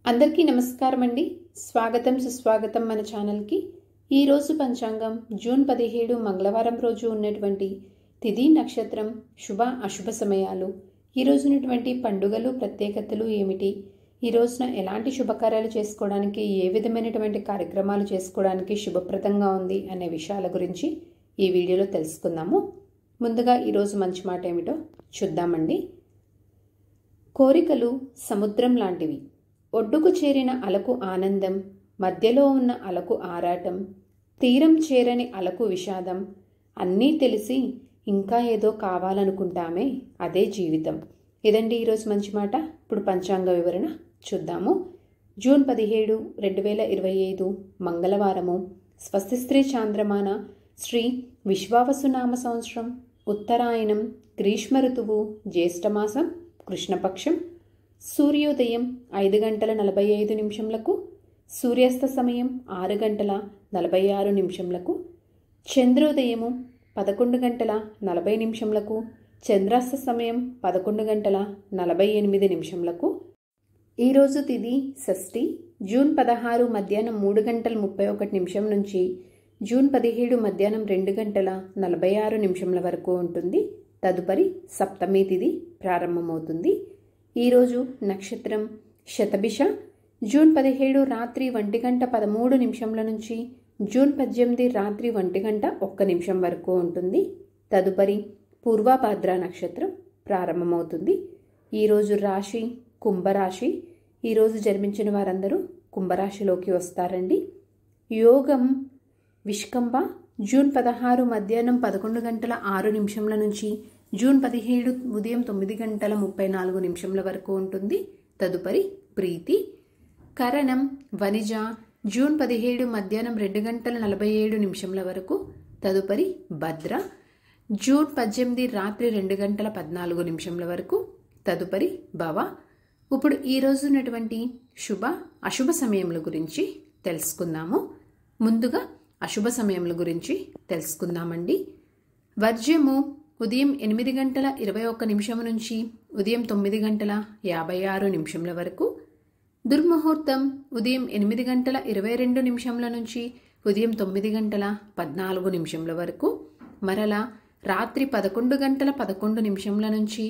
అందరికీ నమస్కారం అండి. స్వాగతం సుస్వాగతం మన ఛానల్కి. ఈరోజు పంచాంగం జూన్ 17 మంగళవారం రోజు ఉన్నటువంటి తిథి నక్షత్రం శుభ అశుభ సమయాలు, ఈ రోజు ఉన్నటువంటి పండుగలు ప్రత్యేకతలు ఏమిటి, ఈ రోజున ఎలాంటి శుభకార్యాలు చేసుకోవడానికి, ఏ విధమైనటువంటి కార్యక్రమాలు చేసుకోవడానికి శుభప్రదంగా ఉంది అనే విషయాల గురించి ఈ వీడియోలో తెలుసుకుందాము. ముందుగా ఈరోజు మంచి మాట ఏమిటో చూద్దామండి. కోరికలు సముద్రం లాంటివి. ఒడ్డుకు చేరిన అలకు ఆనందం, మధ్యలో ఉన్న అలకు ఆరాటం, తీరం చేరని అలకు విషాదం, అన్నీ తెలిసి ఇంకా ఏదో కావాలనుకుంటామే, అదే జీవితం. ఇదండి ఈరోజు మంచి మాట. ఇప్పుడు పంచాంగ వివరణ చూద్దాము. జూన్ 17, 2025 మంగళవారము. స్వస్తిస్త్రీ చాంద్రమాన శ్రీ విశ్వావసునామ సంవత్సరం, ఉత్తరాయణం, గ్రీష్మ ఋతువు, జ్యేష్ఠమాసం, కృష్ణపక్షం. సూర్యోదయం 5:45, సూర్యాస్త సమయం 6:46, చంద్రోదయము 11:40, చంద్రాస్త సమయం 11:48. ఈరోజు తిథి షష్ఠి. జూన్ 16 మధ్యాహ్నం 3:31 నుంచి జూన్ 17 మధ్యాహ్నం 2:46 వరకు ఉంటుంది. తదుపరి సప్తమి తిథి ప్రారంభమవుతుంది. ఈరోజు నక్షత్రం శతభిష. జూన్ 17 రాత్రి 1:13 నుంచి జూన్ 18 రాత్రి 1:01 వరకు ఉంటుంది. తదుపరి పూర్వభాద్ర నక్షత్రం ప్రారంభమవుతుంది. ఈరోజు రాశి కుంభరాశి. ఈరోజు జన్మించిన వారందరూ కుంభరాశిలోకి వస్తారండి. యోగం విష్కంభ. జూన్ 16 మధ్యాహ్నం 11:06 నుంచి జూన్ 17 ఉదయం 9:34 వరకు ఉంటుంది. తదుపరి ప్రీతి. కరణం వనిజ. జూన్ 17 మధ్యాహ్నం 2:47 వరకు. తదుపరి భద్ర. జూన్ 18 రాత్రి 2:14 వరకు. తదుపరి భవ. ఇప్పుడు ఈ రోజు ఉన్నటువంటి శుభ అశుభ సమయముల గురించి తెలుసుకుందాము. ముందుగా అశుభ సమయముల గురించి తెలుసుకుందామండి. వర్జ్యము ఉదయం 8:21 నుంచి ఉదయం 9:56 వరకు. దుర్ముహూర్తం ఉదయం 8:22 నుంచి ఉదయం 9:14 వరకు. మరలా రాత్రి 11:11 నుంచి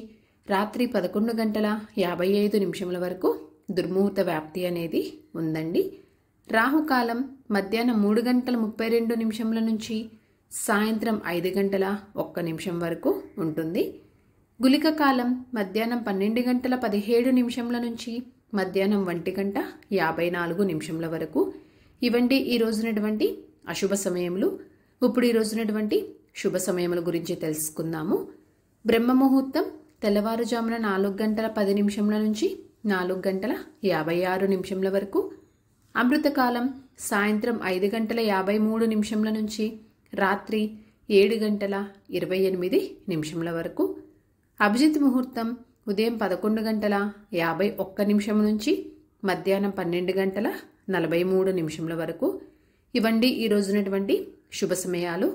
రాత్రి 11:55 వరకు దుర్ముహూర్త వ్యాప్తి అనేది ఉందండి. రాహుకాలం మధ్యాహ్నం 3:32 నుంచి సాయంత్రం 5:01 వరకు ఉంటుంది. గుళిక కాలం మధ్యాహ్నం 12:17 నుంచి మధ్యాహ్నం 1:54 వరకు. ఇవండి ఈ రోజునటువంటి అశుభ సమయములు. ఇప్పుడు ఈ రోజునటువంటి శుభ సమయముల గురించి తెలుసుకుందాము. బ్రహ్మ ముహూర్తం తెల్లవారుజామున 4:10 నుంచి 4:56 వరకు. అమృతకాలం సాయంత్రం 5:53 నుంచి రాత్రి 7:28 వరకు. అభిజిత్ ముహూర్తం ఉదయం 11:51 నుంచి మధ్యాహ్నం 12:43 వరకు. ఇవండి ఈ రోజునటువంటి శుభ సమయాలు.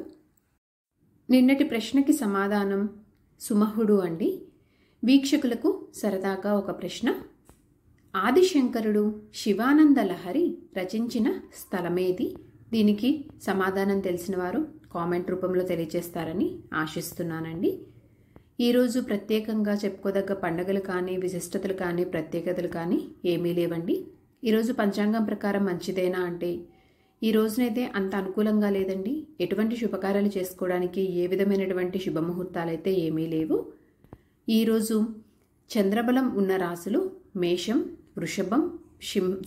నిన్నటి ప్రశ్నకి సమాధానం సుమహుడు అండి. వీక్షకులకు సరదాగా ఒక ప్రశ్న. ఆదిశంకరుడు శివానంద లహరి రచించిన స్థలమేది? దీనికి సమాధానం తెలిసిన వారు కామెంట్ రూపంలో తెలియజేస్తారని ఆశిస్తున్నానండి. ఈరోజు ప్రత్యేకంగా చెప్పుకోదగ్గ పండుగలు కానీ, విశిష్టతలు కానీ, ప్రత్యేకతలు కానీ ఏమీ లేవండి. ఈరోజు పంచాంగం ప్రకారం మంచిదేనా అంటే ఈ రోజునైతే అంత అనుకూలంగా లేదండి. ఎటువంటి శుభకార్యాలు చేసుకోవడానికి ఏ విధమైనటువంటి శుభముహూర్తాలైతే ఏమీ లేవు. ఈరోజు చంద్రబలం ఉన్న రాశులు మేషం, వృషభం,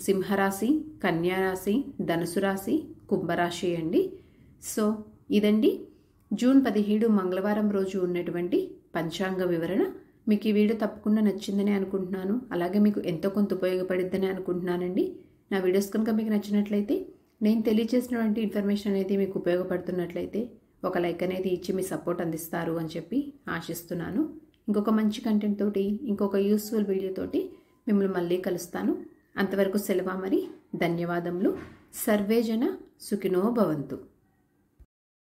సింహరాశి, కన్యారాశి, ధనుసు రాశి, కుంభరాశి అండి. సో ఇదండి జూన్ 17 మంగళవారం రోజు ఉన్నటువంటి పంచాంగ వివరణ. మీకు ఈ వీడియో తప్పకుండా నచ్చిందని అనుకుంటున్నాను. అలాగే మీకు ఎంతో కొంత ఉపయోగపడిద్దని అనుకుంటున్నానండి. నా వీడియోస్ కనుక మీకు నచ్చినట్లయితే, నేను తెలియజేసినటువంటి ఇన్ఫర్మేషన్ అనేది మీకు ఉపయోగపడుతున్నట్లయితే ఒక లైక్ అనేది ఇచ్చి మీ సపోర్ట్ అందిస్తారు అని చెప్పి ఆశిస్తున్నాను. ఇంకొక మంచి కంటెంట్ తోటి, ఇంకొక యూస్ఫుల్ వీడియోతోటి మిమ్మల్ని మళ్ళీ కలుస్తాను. అంతవరకు సెలవు మరి. ధన్యవాదములు. సర్వేజన సుఖినో భవంతు.